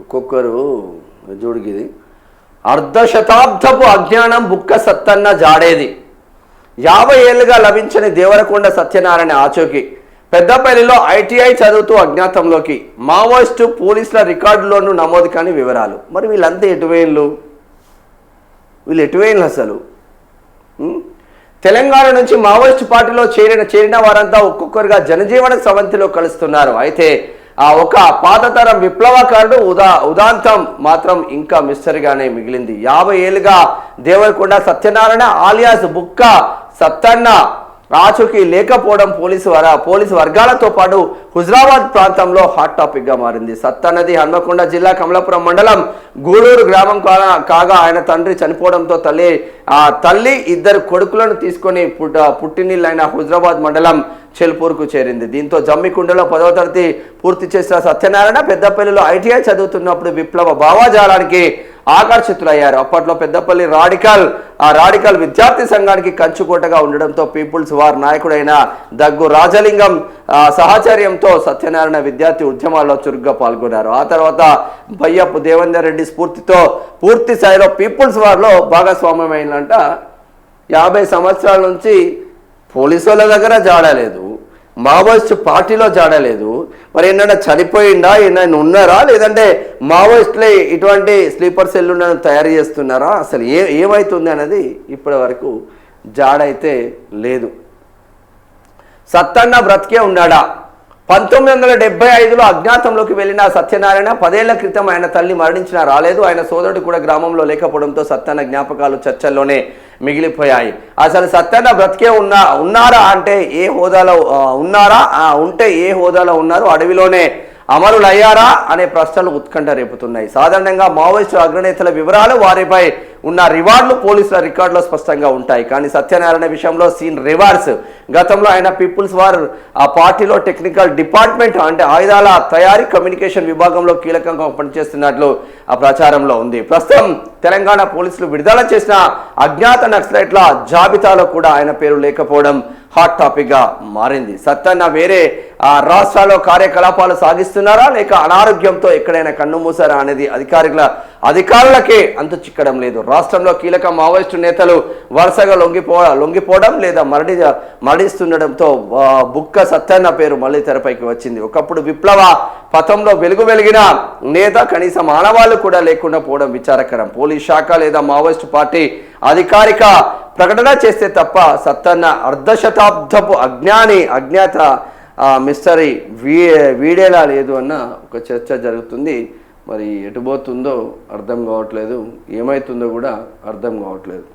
ఒక్కొక్కరు జోడికిది అర్ధ శతాబ్దపు అజ్ఞానం బుక్క సత్తన్న జాడేది 50 ఏళ్లుగా లభించని దేవరకొండ సత్యనారాయణ ఆచూకీ పెద్దపల్లిలో ఐటీఐ చదువుతూ అజ్ఞాతంలోకి మావోయిస్టు పోలీసుల రికార్డులోనూ నమోదు కాని వివరాలు. మరి వీళ్ళంతా ఎటువేళ్ళు అసలు? తెలంగాణ నుంచి మావోయిస్టు పార్టీలో చేరిన వారంతా ఒక్కొక్కరుగా జనజీవన సవంతిలో కలుస్తున్నారు. అయితే ఆ ఒక పాతతరం విప్లవకారుడు ఉదాంతం మాత్రం ఇంకా మిస్టరీగానే మిగిలింది. 50 ఏళ్ళుగా దేవరకొండ సత్యనారాయణ ఆలియాస్ బుక్క సత్తన్న ఆచూకీ లేకపోవడం పోలీసు వర్గాలతో పాటు హుజరాబాద్ ప్రాంతంలో హాట్ టాపిక్ గా మారింది. సత్తన్నది హన్మకొండ జిల్లా కమలాపురం మండలం గూడూరు గ్రామం కాగా ఆయన తండ్రి చనిపోవడంతో తల్లి 2 కొడుకులను తీసుకొని పుట్టినిల్లైన హుజరాబాద్ మండలం చెల్పూర్కు చేరింది. దీంతో జమ్మికుండలో 10వ తరగతి పూర్తి చేసిన సత్యనారాయణ పెద్దపల్లిలో ఐటీఐ చదువుతున్నప్పుడు విప్లవ భావాజాలానికి ఆకర్షితులయ్యారు. అప్పట్లో పెద్దపల్లి రాడికల్ విద్యార్థి సంఘానికి కంచుకోటగా ఉండడంతో పీపుల్స్ వార్ నాయకుడైన దగ్గు రాజలింగం సహచర్యంతో సత్యనారాయణ విద్యార్థి ఉద్యమాల్లో చురుగ్గా పాల్గొన్నారు. ఆ తర్వాత బయ్యప్పు దేవేందర్ రెడ్డి స్ఫూర్తితో పూర్తి స్థాయిలో పీపుల్స్ వార్లో భాగస్వామ్యమైందంట. 50 సంవత్సరాల నుంచి పోలీసు వాళ్ళ దగ్గర జాడలేదు, మావోయిస్టు పార్టీలో జాడలేదు. మరి ఏంటంటే చనిపోయిందా, ఏమైనా ఉన్నారా, లేదంటే మావోయిస్టులే ఇటువంటి స్లీపర్ సెల్లులను తయారు చేస్తున్నారా, అసలు ఏమవుతుంది అనేది ఇప్పటి వరకు జాడైతే లేదు. సత్తన్న బ్రతికే ఉన్నాడా? 1975లో అజ్ఞాతంలోకి వెళ్ళిన సత్యనారాయణ 10 ఏళ్ల క్రితం ఆయన తల్లి మరణించినా రాలేదు. ఆయన సోదరుడు కూడా గ్రామంలో లేకపోవడంతో సత్తన్న జ్ఞాపకాలు చర్చల్లోనే మిగిలిపోయాయి. అసలు సత్తన్న బ్రతికే ఉన్నారా అంటే ఏ హోదాలో ఉన్నారా, ఉంటే ఏ హోదాలో ఉన్నారు, అడవిలోనే అమరులయ్యారా అనే ప్రశ్నలు ఉత్కంఠ రేపుతున్నాయి. సాధారణంగా మావోయిస్టు అగ్రనేతల వివరాలు, వారిపై ఉన్న రివార్డులు పోలీసుల రికార్డులో స్పష్టంగా ఉంటాయి. కానీ సత్యనారాయణ విషయంలో సీన్ రివర్స్. గతంలో ఆయన పీపుల్స్ వార్ ఆ పార్టీలో టెక్నికల్ డిపార్ట్మెంట్ అంటే ఆయుధాల తయారీ కమ్యూనికేషన్ విభాగంలో కీలకంగా పనిచేస్తున్నట్లు ఆ ప్రచారంలో ఉంది. ప్రస్తుతం తెలంగాణ పోలీసులు విడుదల చేసిన అజ్ఞాత నక్సలైట్ల జాబితాలో కూడా ఆయన పేరు లేకపోవడం హాట్ టాపిక్ గా మారింది. సత్తన్న వేరే రాష్ట్రాల్లో కార్యకలాపాలు సాగిస్తున్నారా, లేక అనారోగ్యంతో ఎక్కడైనా కన్నుమూసారా అనేది అధికారులకే అంతు చిక్కడం లేదు. రాష్ట్రంలో కీలక మావోయిస్టు నేతలు వరుసగా లొంగిపోవడం లేదా మరణిస్తుండడంతో బుక్క సత్తన్న పేరు మళ్ళీ తెరపైకి వచ్చింది. ఒకప్పుడు విప్లవ పథంలో వెలిగిన నేత కనీసం ఆనవాళ్లు కూడా లేకుండా పోవడం విచారకరం. పోలీస్ శాఖ లేదా మావోయిస్టు పార్టీ అధికారిక ప్రకటన చేస్తే తప్ప సత్తన్న అర్ధశతాబ్దపు అజ్ఞాత మిస్టరీ వీడేలా లేదు అన్న ఒక చర్చ జరుగుతుంది. మరి ఎటుపోతుందో అర్థం కావట్లేదు, ఏమవుతుందో కూడా అర్థం కావట్లేదు.